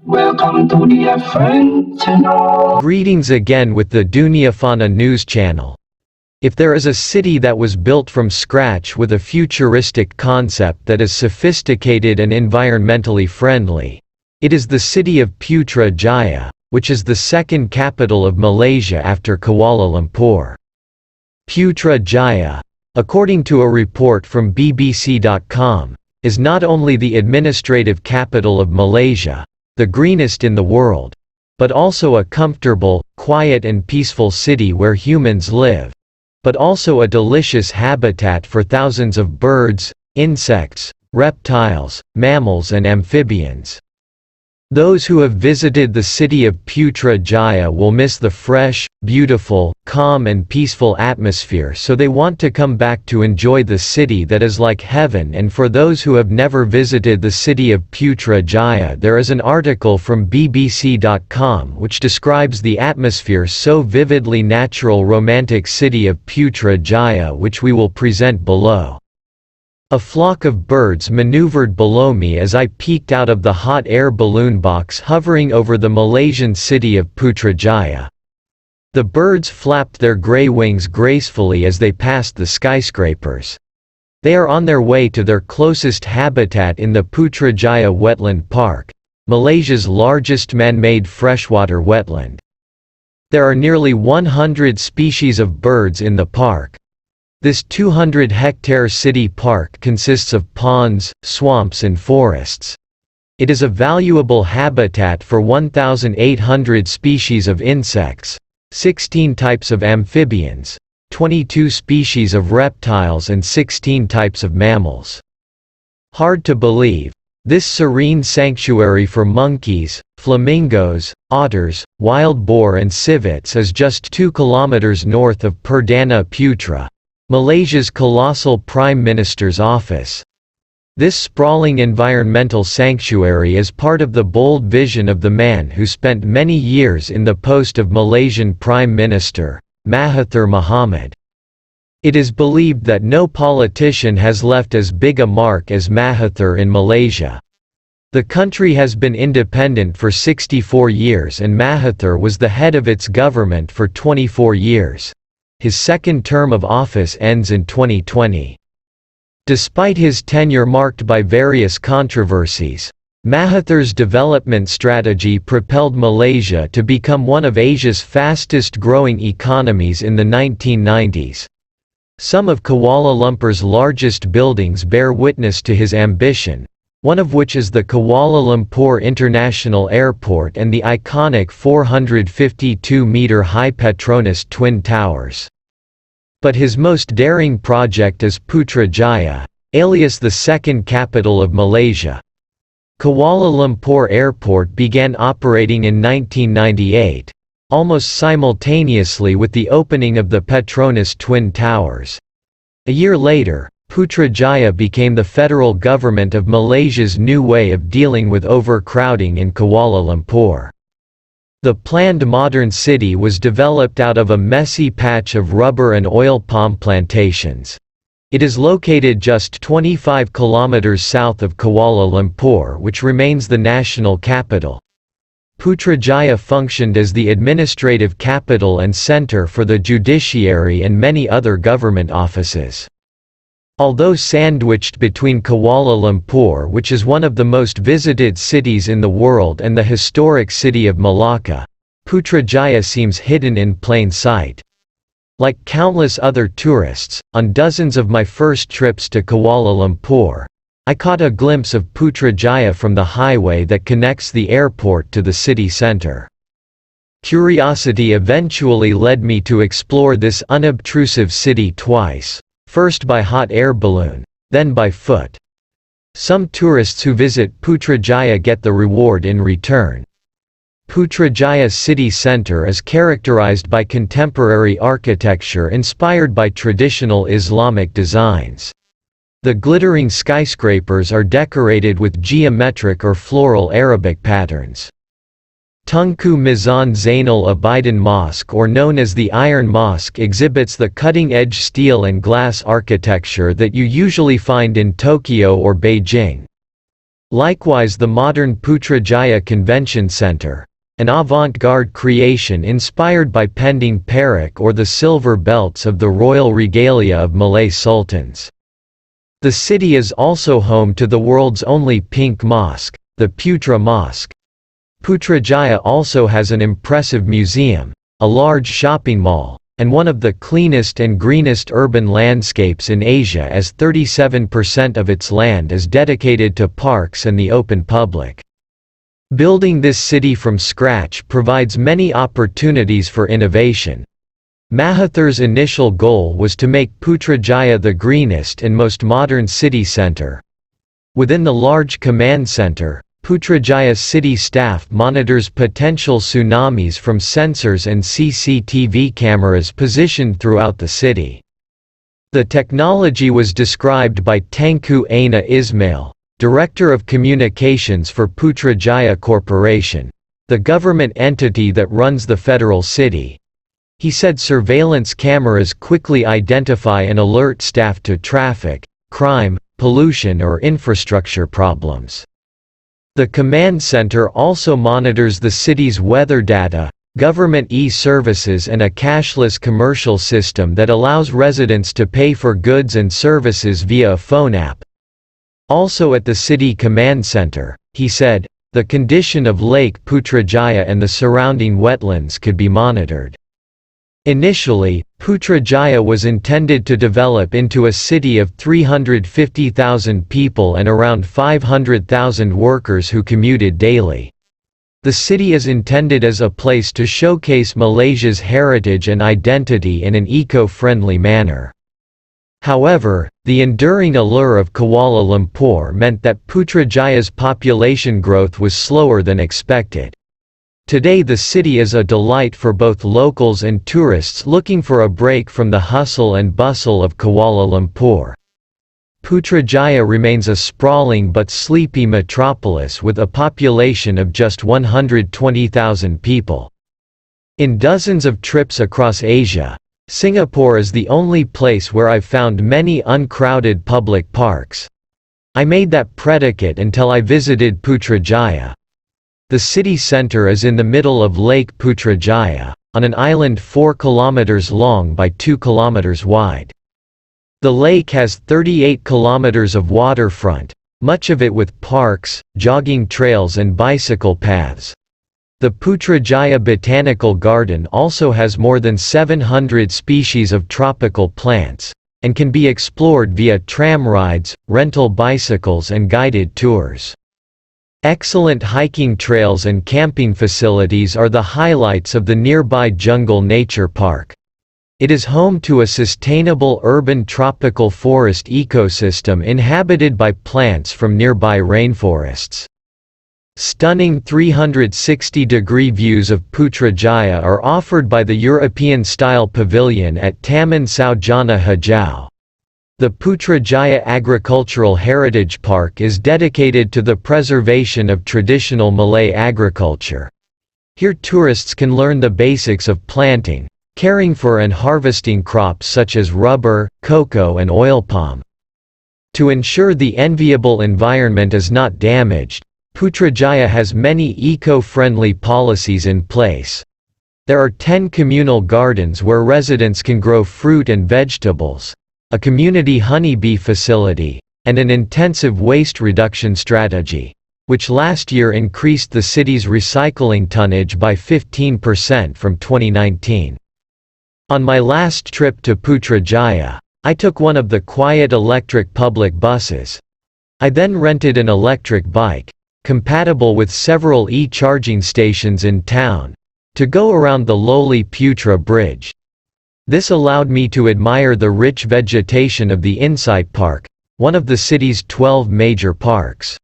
Welcome to the FN channel. Greetings again with the Dunia Fauna news channel. If there is a city that was built from scratch with a futuristic concept that is sophisticated and environmentally friendly, it is the city of Putra Jaya, which is the second capital of Malaysia after Kuala Lumpur. Putra Jaya, according to a report from BBC.com, is not only the administrative capital of Malaysia, the greenest in the world, but also a comfortable, quiet and peaceful city where humans live, but also a delicious habitat for thousands of birds, insects, reptiles, mammals and amphibians. Those who have visited the city of Putra Jaya will miss the fresh, beautiful, calm and peaceful atmosphere, so they want to come back to enjoy the city that is like heaven. And for those who have never visited the city of Putra Jaya, there is an article from BBC.com which describes the atmosphere so vividly natural romantic city of Putra Jaya, which we will present below. A flock of birds maneuvered below me as I peeked out of the hot air balloon box hovering over the Malaysian city of Putrajaya. The birds flapped their grey wings gracefully as they passed the skyscrapers. They are on their way to their closest habitat in the Putrajaya Wetland Park, Malaysia's largest man-made freshwater wetland. There are nearly 100 species of birds in the park. This 200-hectare city park consists of ponds, swamps and forests. It is a valuable habitat for 1,800 species of insects, 16 types of amphibians, 22 species of reptiles and 16 types of mammals. Hard to believe, this serene sanctuary for monkeys, flamingos, otters, wild boar and civets is just 2 kilometers north of Perdana Putra, Malaysia's colossal Prime Minister's office. This sprawling environmental sanctuary is part of the bold vision of the man who spent many years in the post of Malaysian Prime Minister, Mahathir Mohamad. It is believed that no politician has left as big a mark as Mahathir in Malaysia. The country has been independent for 64 years and Mahathir was the head of its government for 24 years. His second term of office ends in 2020. Despite his tenure marked by various controversies, Mahathir's development strategy propelled Malaysia to become one of Asia's fastest-growing economies in the 1990s. Some of Kuala Lumpur's largest buildings bear witness to his ambition, one of which is the Kuala Lumpur International Airport and the iconic 452-meter-high Petronas Twin Towers. But his most daring project is Putrajaya, alias the second capital of Malaysia. Kuala Lumpur Airport began operating in 1998, almost simultaneously with the opening of the Petronas Twin Towers. A year later, Putrajaya became the federal government of Malaysia's new way of dealing with overcrowding in Kuala Lumpur. The planned modern city was developed out of a messy patch of rubber and oil palm plantations. It is located just 25 kilometers south of Kuala Lumpur, which remains the national capital. Putrajaya functioned as the administrative capital and center for the judiciary and many other government offices. Although sandwiched between Kuala Lumpur, which is one of the most visited cities in the world, and the historic city of Malacca, Putrajaya seems hidden in plain sight. Like countless other tourists, on dozens of my first trips to Kuala Lumpur, I caught a glimpse of Putrajaya from the highway that connects the airport to the city center. Curiosity eventually led me to explore this unobtrusive city twice. First by hot air balloon, then by foot. Some tourists who visit Putrajaya get the reward in return. Putrajaya's city center is characterized by contemporary architecture inspired by traditional Islamic designs. The glittering skyscrapers are decorated with geometric or floral Arabic patterns. Tunku Mizan Zainal Abidin Mosque, or known as the Iron Mosque, exhibits the cutting-edge steel and glass architecture that you usually find in Tokyo or Beijing. Likewise, the modern Putrajaya Convention Center, an avant-garde creation inspired by Pending Perak or the silver belts of the royal regalia of Malay sultans. The city is also home to the world's only pink mosque, the Putra Mosque. Putrajaya also has an impressive museum, a large shopping mall, and one of the cleanest and greenest urban landscapes in Asia, as 37% of its land is dedicated to parks and the open public. Building this city from scratch provides many opportunities for innovation. Mahathir's initial goal was to make Putrajaya the greenest and most modern city center. Within the large command center, Putrajaya city staff monitors potential tsunamis from sensors and CCTV cameras positioned throughout the city. The technology was described by Tengku Aina Ismail, Director of Communications for Putrajaya Corporation, the government entity that runs the federal city. He said surveillance cameras quickly identify and alert staff to traffic, crime, pollution or infrastructure problems. The command center also monitors the city's weather data, government e-services and a cashless commercial system that allows residents to pay for goods and services via a phone app. Also at the city command center, he said, the condition of Lake Putrajaya and the surrounding wetlands could be monitored. Initially, Putrajaya was intended to develop into a city of 350,000 people and around 500,000 workers who commuted daily. The city is intended as a place to showcase Malaysia's heritage and identity in an eco-friendly manner. However, the enduring allure of Kuala Lumpur meant that Putrajaya's population growth was slower than expected. Today the city is a delight for both locals and tourists looking for a break from the hustle and bustle of Kuala Lumpur. Putrajaya remains a sprawling but sleepy metropolis with a population of just 120,000 people. In dozens of trips across Asia, Singapore is the only place where I've found many uncrowded public parks. I made that predicate until I visited Putrajaya. The city center is in the middle of Lake Putrajaya, on an island 4 kilometers long by 2 kilometers wide. The lake has 38 kilometers of waterfront, much of it with parks, jogging trails and bicycle paths. The Putrajaya Botanical Garden also has more than 700 species of tropical plants, and can be explored via tram rides, rental bicycles and guided tours. Excellent hiking trails and camping facilities are the highlights of the nearby Jungle Nature Park. It is home to a sustainable urban tropical forest ecosystem inhabited by plants from nearby rainforests. Stunning 360-degree views of Putrajaya are offered by the European-style pavilion at Taman Saujana Hijau. The Putrajaya Agricultural Heritage Park is dedicated to the preservation of traditional Malay agriculture. Here tourists can learn the basics of planting, caring for and harvesting crops such as rubber, cocoa and oil palm. To ensure the enviable environment is not damaged, Putrajaya has many eco-friendly policies in place. There are 10 communal gardens where residents can grow fruit and vegetables, a community honeybee facility, and an intensive waste reduction strategy, which last year increased the city's recycling tonnage by 15% from 2019. On my last trip to Putrajaya, I took one of the quiet electric public buses. I then rented an electric bike, compatible with several e-charging stations in town, to go around the lowly Putra Bridge. This allowed me to admire the rich vegetation of the Insight Park, one of the city's 12 major parks.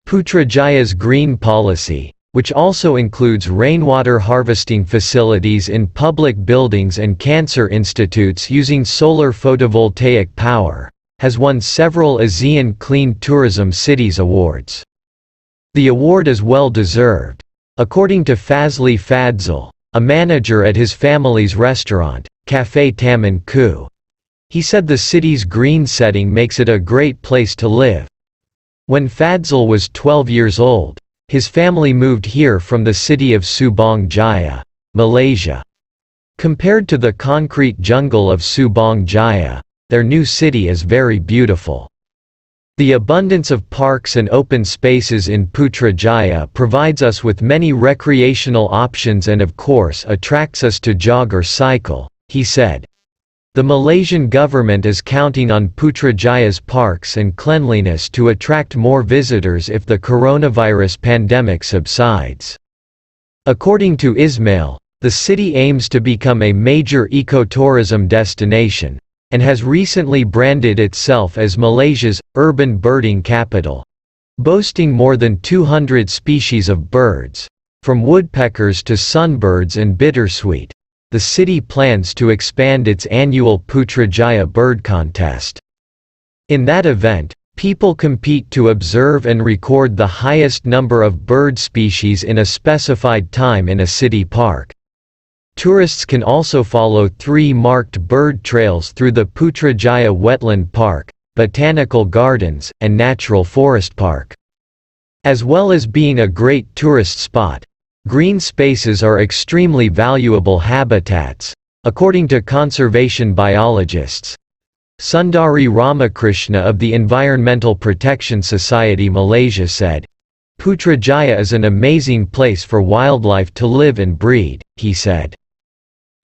Putrajaya's green policy, which also includes rainwater harvesting facilities in public buildings and cancer institutes using solar photovoltaic power, has won several ASEAN Clean Tourism Cities Awards. The award is well deserved. According to Fazli Fadzil, a manager at his family's restaurant, Café Taman Ku, he said the city's green setting makes it a great place to live. When Fadzil was 12 years old, his family moved here from the city of Subang Jaya, Malaysia. Compared to the concrete jungle of Subang Jaya, their new city is very beautiful. The abundance of parks and open spaces in Putrajaya provides us with many recreational options and of course attracts us to jog or cycle, he said. The Malaysian government is counting on Putrajaya's parks and cleanliness to attract more visitors if the coronavirus pandemic subsides. According to Ismail, the city aims to become a major ecotourism destination, and has recently branded itself as Malaysia's urban birding capital, boasting more than 200 species of birds, from woodpeckers to sunbirds and bittersweet. The city plans to expand its annual Putrajaya bird contest. In that event, people compete to observe and record the highest number of bird species in a specified time in a city park. Tourists can also follow 3 marked bird trails through the Putrajaya Wetland Park, Botanical Gardens, and Natural Forest Park. As well as being a great tourist spot, green spaces are extremely valuable habitats, according to conservation biologists. Sundari Ramakrishna of the Environmental Protection Society Malaysia said, "Putrajaya is an amazing place for wildlife to live and breed," he said.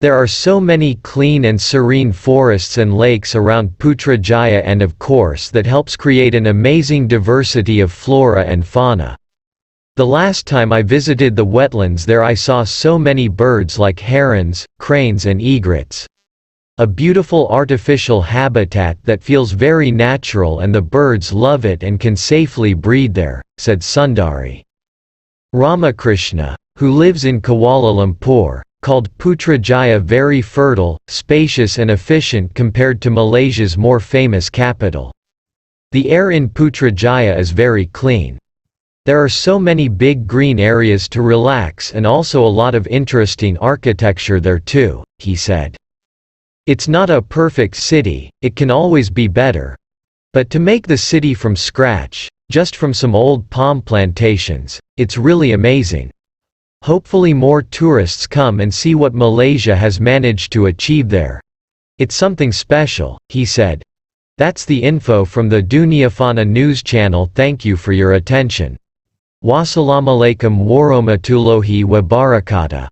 There are so many clean and serene forests and lakes around Putrajaya and of course that helps create an amazing diversity of flora and fauna. The last time I visited the wetlands there I saw so many birds like herons, cranes and egrets. A beautiful artificial habitat that feels very natural and the birds love it and can safely breed there, said Sundari. Ramakrishna, who lives in Kuala Lumpur, called Putrajaya very fertile, spacious and efficient compared to Malaysia's more famous capital. The air in Putrajaya is very clean. There are so many big green areas to relax and also a lot of interesting architecture there too, he said. It's not a perfect city, it can always be better. But to make the city from scratch, just from some old palm plantations, it's really amazing. Hopefully more tourists come and see what Malaysia has managed to achieve there. It's something special, he said. That's the info from the Dunia Fana news channel. Thank you for your attention. Wassalamualaikum warahmatullahi wabarakatuh.